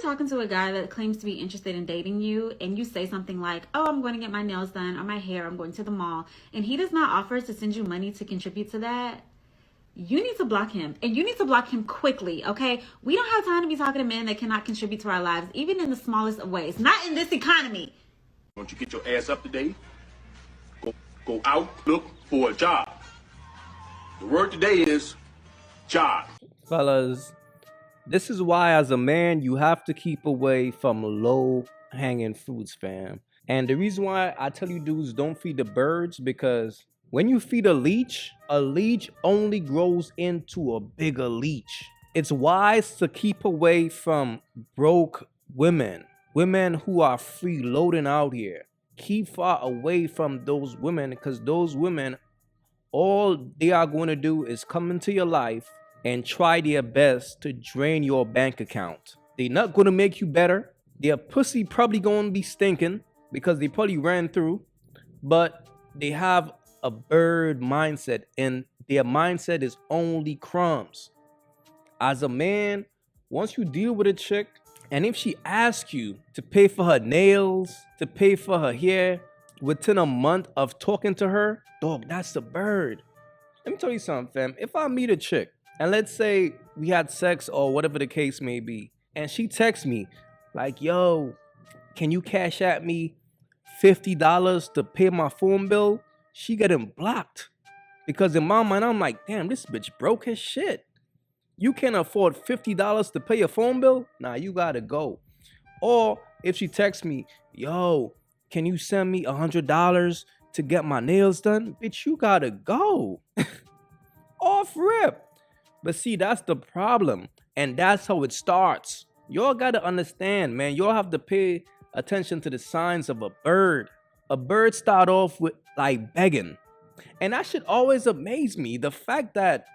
talking to a guy that claims to be interested in dating you and you say something like, oh, I'm going to get my nails done or my hair, I'm going to the mall, and he does not offer to send you money to contribute to that, you need to block him, and you need to block him quickly, okay? We don't have time to be talking to men that cannot contribute to our lives, even in the smallest of ways. Not in this economy. Once you get your ass up to date, go out, look for a job. The word today is job. Fellas, this is why as a man, you have to keep away from low-hanging fruits, fam. And the reason why I tell you dudes don't feed the birds, because when you feed a leech only grows into a bigger leech. It's wise to keep away from broke women who are freeloading out here. Keep far away from those women, because those women, all they are going to do is come into your life and try their best to drain your bank account. They're not going to make you better. Their pussy probably going to be stinking because they probably ran through, but they have a bird mindset, and their mindset is only crumbs. As a man, once you deal with a chick, and if she asks you to pay for her nails, to pay for her hair, within a month of talking to her, dog, that's the bird. Let me tell you something, fam. If I meet a chick, and let's say we had sex or whatever the case may be, and she texts me like, yo, can you cash at me $50 to pay my phone bill? She getting blocked. Because in my mind, I'm like, damn, this bitch broke as shit. You can't afford $50 to pay your phone bill? Nah, you gotta go. Or if she texts me, yo, can you send me $100 to get my nails done? Bitch, you gotta go. Off rip. But see, that's the problem. And that's how it starts. Y'all gotta understand, man. Y'all have to pay attention to the signs of a bird. A bird start off with like begging. And that should always amaze me. The fact that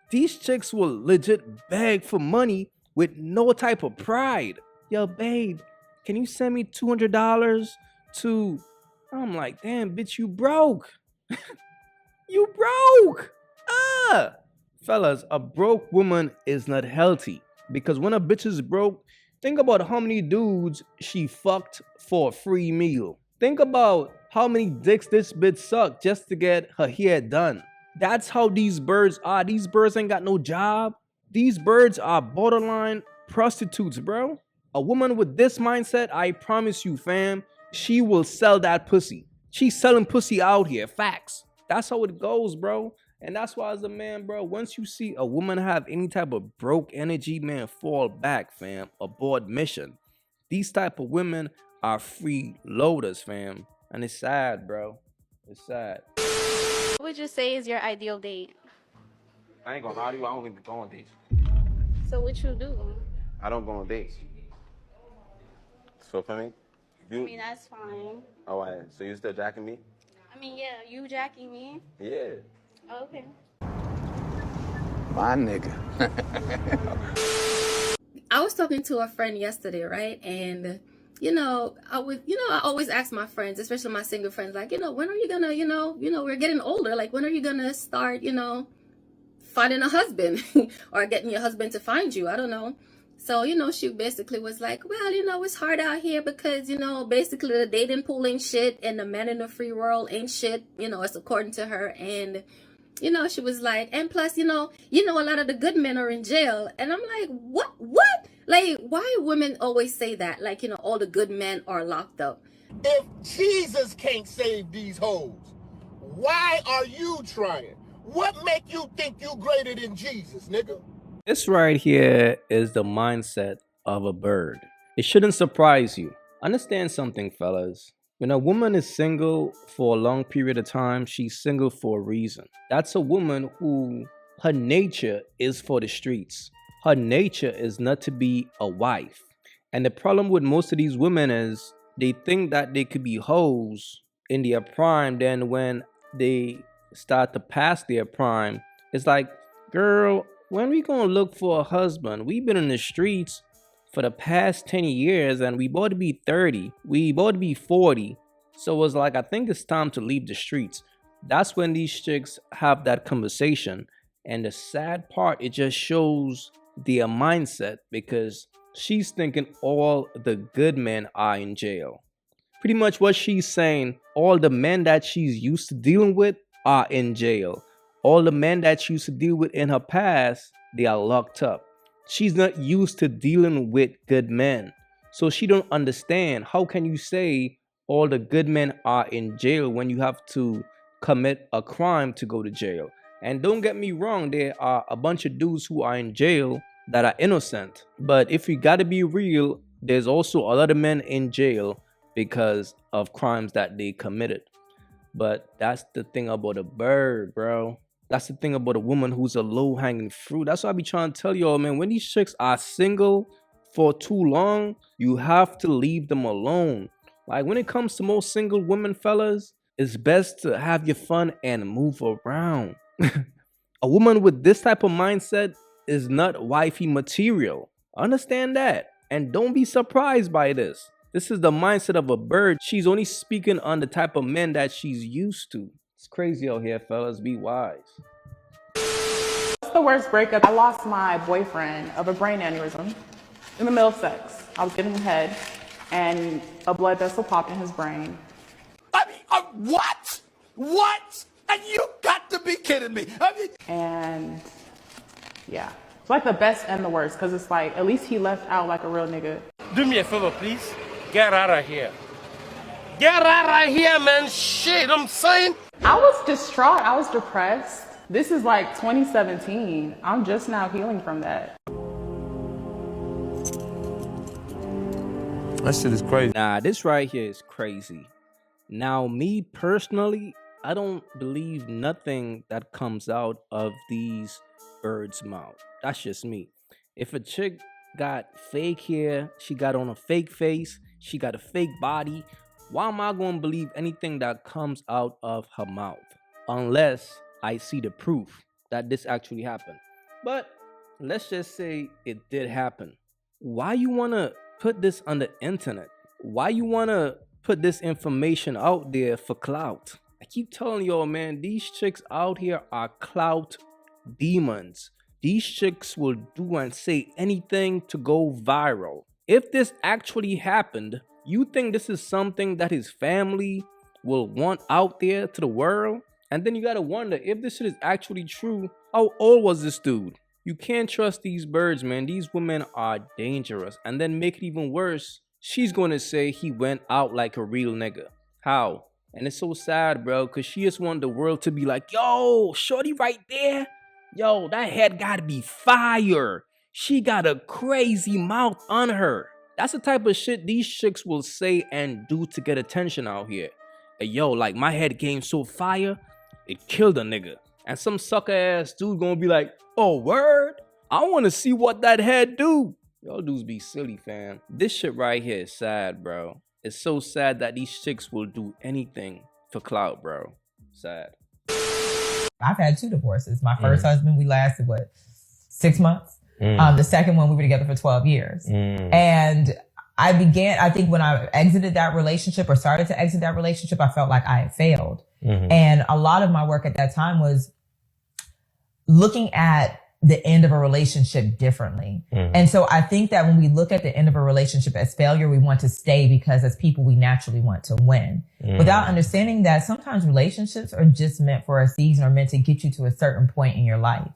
these chicks will legit beg for money with no type of pride. Yo, babe, can you send me $200 to... I'm like, damn, bitch, you broke. You broke. Fellas, a broke woman is not healthy. Because when a bitch is broke, think about how many dudes she fucked for a free meal. Think about how many dicks this bitch sucked just to get her hair done. That's how these birds are. These birds ain't got no job. These birds are borderline prostitutes, bro. A woman with this mindset, I promise you, fam, she will sell that pussy. She's selling pussy out here. Facts. That's how it goes, bro. And that's why as a man, bro, once you see a woman have any type of broke energy, man, fall back, fam. Abort mission. These type of women are freeloaders, fam. And it's sad, bro. It's sad. What would you say is your ideal date? I ain't gonna lie to you, I don't even go on dates. So what you do? I don't go on dates. So for me, I mean, that's fine. oh, so you still jacking me? I mean, yeah, you jacking me? Yeah. Okay. My nigga. I was talking to a friend yesterday, right? And I always ask my friends, especially my single friends, like, when are you gonna, we're getting older. Like, when are you gonna start, finding a husband or getting your husband to find you? I don't know. So, she basically was like, well, it's hard out here because, basically the dating pool ain't shit and the men in the free world ain't shit, it's according to her. And, she was like, and plus, a lot of the good men are in jail. And I'm like, what? Like, why women always say that? Like, all the good men are locked up. If Jesus can't save these hoes, why are you trying? What make you think you greater than Jesus, nigga? This right here is the mindset of a bird. It shouldn't surprise you. Understand something, fellas. When a woman is single for a long period of time, she's single for a reason. That's a woman who her nature is for the streets. Her nature is not to be a wife. And the problem with most of these women is they think that they could be hoes in their prime. Then when they start to pass their prime, it's like, girl, when we gonna look for a husband? We've been in the streets for the past 10 years and we about to be 30. We about to be 40. So it's like, I think it's time to leave the streets. That's when these chicks have that conversation. And the sad part, it just shows their mindset, because She's thinking all the good men are in jail. Pretty much what she's saying, all the men that she's used to dealing with are in jail. All the men that she used to deal with in her past, they are locked up. She's not used to dealing with good men. So she don't understand, how can you say all the good men are in jail when you have to commit a crime to go to jail? And don't get me wrong, there are a bunch of dudes who are in jail that are innocent. But if we gotta be real, there's also a lot of men in jail because of crimes that they committed. But that's the thing about a bird, bro. That's the thing about a woman who's a low-hanging fruit. That's what I be trying to tell y'all, man. When these chicks are single for too long, you have to leave them alone. Like, when it comes to most single women, fellas, it's best to have your fun and move around. A woman with this type of mindset is not wifey material. Understand that. And don't be surprised by this. This is the mindset of a bird. She's only speaking on the type of men that she's used to. It's crazy out here, fellas. Be wise. What's the worst breakup? I lost my boyfriend of a brain aneurysm in the middle of sex. I was giving him head, and a blood vessel popped in his brain. I mean, what? What? And you got to be kidding me. I mean, And yeah, it's like the best and the worst, because it's like, at least he left out like a real nigga. Do me a favor, please. Get out of here. Get out of here, man. Shit, I'm saying. I was distraught. I was depressed. This is like 2017. I'm just now healing from that. That shit is crazy. Nah, this right here is crazy. Now, me personally, I don't believe nothing that comes out of these birds' mouth. That's just me. If a chick got fake hair, she got on a fake face, she got a fake body, why am I going to believe anything that comes out of her mouth? Unless I see the proof that this actually happened. But let's just say it did happen. Why you want to put this on the internet? Why you want to put this information out there for clout? I keep telling y'all, man, these chicks out here are clout demons. These chicks will do and say anything to go viral. If this actually happened, you think this is something that his family will want out there to the world? And then you gotta wonder, if this shit is actually true, how old was this dude? You can't trust these birds, man. These women are dangerous. And then make it even worse, she's gonna say he went out like a real nigga. How? And it's so sad, bro, because she just want the world to be like, yo, shorty right there, yo, that head gotta be fire. She got a crazy mouth on her. That's the type of shit these chicks will say and do to get attention out here. Hey, yo, like, my head game so fire, it killed a nigga. And some sucker ass dude gonna be like, oh, word? I wanna see what that head do. Y'all dudes be silly, fam. This shit right here is sad, bro. It's so sad that these chicks will do anything for clout, bro. Sad. I've had 2 divorces. My first husband, we lasted, 6 months? The second one, we were together for 12 years. And I think when I exited that relationship or started to exit that relationship, I felt like I had failed. And a lot of my work at that time was looking at the end of a relationship differently. And so I think that when we look at the end of a relationship as failure, we want to stay because as people, we naturally want to win without understanding that sometimes relationships are just meant for a season or meant to get you to a certain point in your life.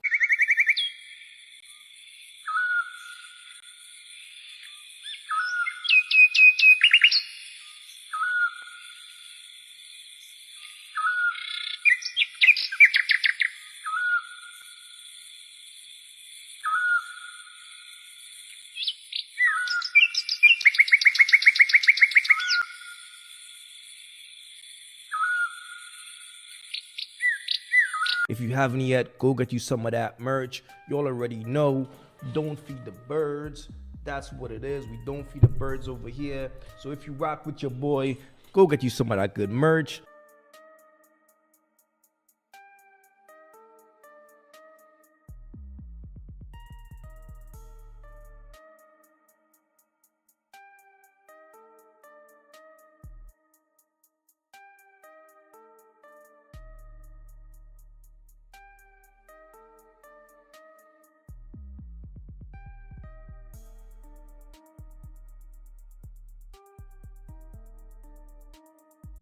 If you haven't yet, go get you some of that merch. Y'all already know, don't feed the birds. That's what it is. We don't feed the birds over here. So if you rock with your boy, go get you some of that good merch.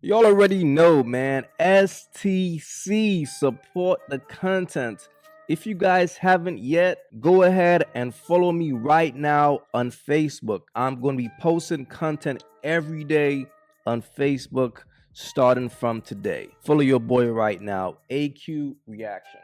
Y'all already know, man. STC, support the content. If you guys haven't yet, go ahead and follow me right now on Facebook. I'm going to be posting content every day on Facebook starting from today. Follow your boy right now, AyeQ Reactions.